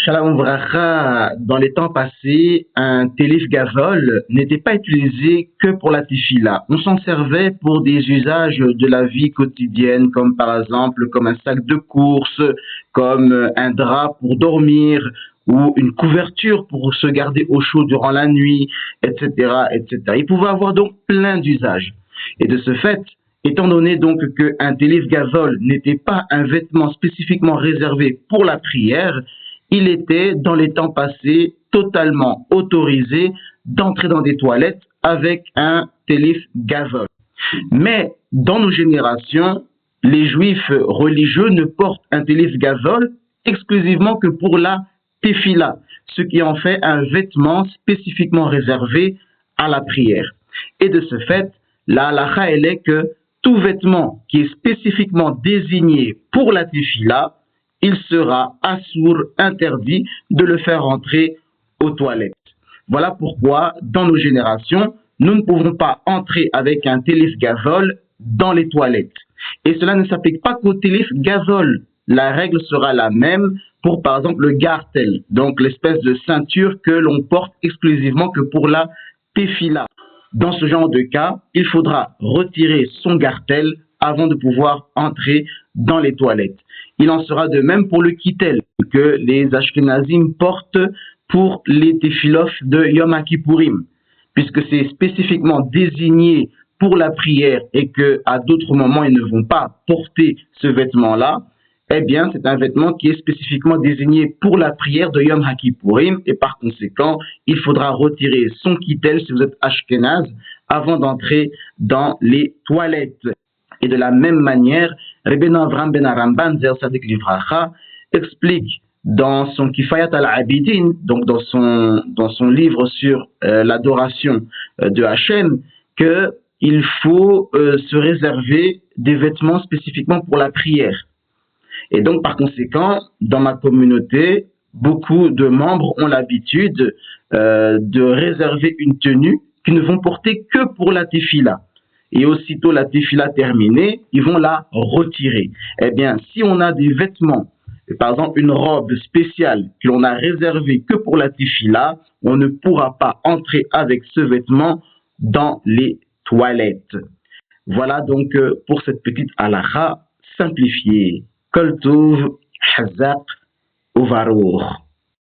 Shalom Vracha, dans les temps passés, un télif gavol n'était pas utilisé que pour la tefila. On s'en servait pour des usages de la vie quotidienne, comme par exemple comme un sac de course, comme un drap pour dormir, ou une couverture pour se garder au chaud durant la nuit, etc., etc. Il pouvait avoir donc plein d'usages. Et de ce fait, étant donné donc qu'un télif gavol n'était pas un vêtement spécifiquement réservé pour la prière, il était, dans les temps passés, totalement autorisé d'entrer dans des toilettes avec un télif gavol. Mais dans nos générations, les juifs religieux ne portent un télif gavol exclusivement que pour la tefila, ce qui en fait un vêtement spécifiquement réservé à la prière. Et de ce fait, la halakha elle est que tout vêtement qui est spécifiquement désigné pour la tefila, il sera assour, interdit de le faire entrer aux toilettes. Voilà pourquoi, dans nos générations, nous ne pouvons pas entrer avec un télif gavol dans les toilettes. Et cela ne s'applique pas qu'au télif gavol. La règle sera la même pour, par exemple, le gartel, donc l'espèce de ceinture que l'on porte exclusivement que pour la tefila. Dans ce genre de cas, il faudra retirer son gartel avant de pouvoir entrer dans les toilettes. Il en sera de même pour le kittel que les Ashkenazim portent pour les tefilof de Yom Kippourim, puisque c'est spécifiquement désigné pour la prière et qu'à d'autres moments ils ne vont pas porter ce vêtement-là. Eh bien, c'est un vêtement qui est spécifiquement désigné pour la prière de Yom Kippourim et par conséquent, il faudra retirer son kittel si vous êtes Ashkenaz avant d'entrer dans les toilettes. Et de la même manière, Rebbeinu Avram ben Aramban, Zer Sadik Livracha, explique dans son Kifayat al-Abidin, donc dans son livre sur l'adoration de Hachem, qu'il faut se réserver des vêtements spécifiquement pour la prière. Et donc, par conséquent, dans ma communauté, beaucoup de membres ont l'habitude de réserver une tenue qu'ils ne vont porter que pour la tefila. Et aussitôt la tefila terminée, ils vont la retirer. Eh bien, si on a des vêtements, par exemple une robe spéciale que l'on a réservée que pour la tefila, on ne pourra pas entrer avec ce vêtement dans les toilettes. Voilà donc pour cette petite halakha simplifiée. Kol Tov, Hazak, Uvarour.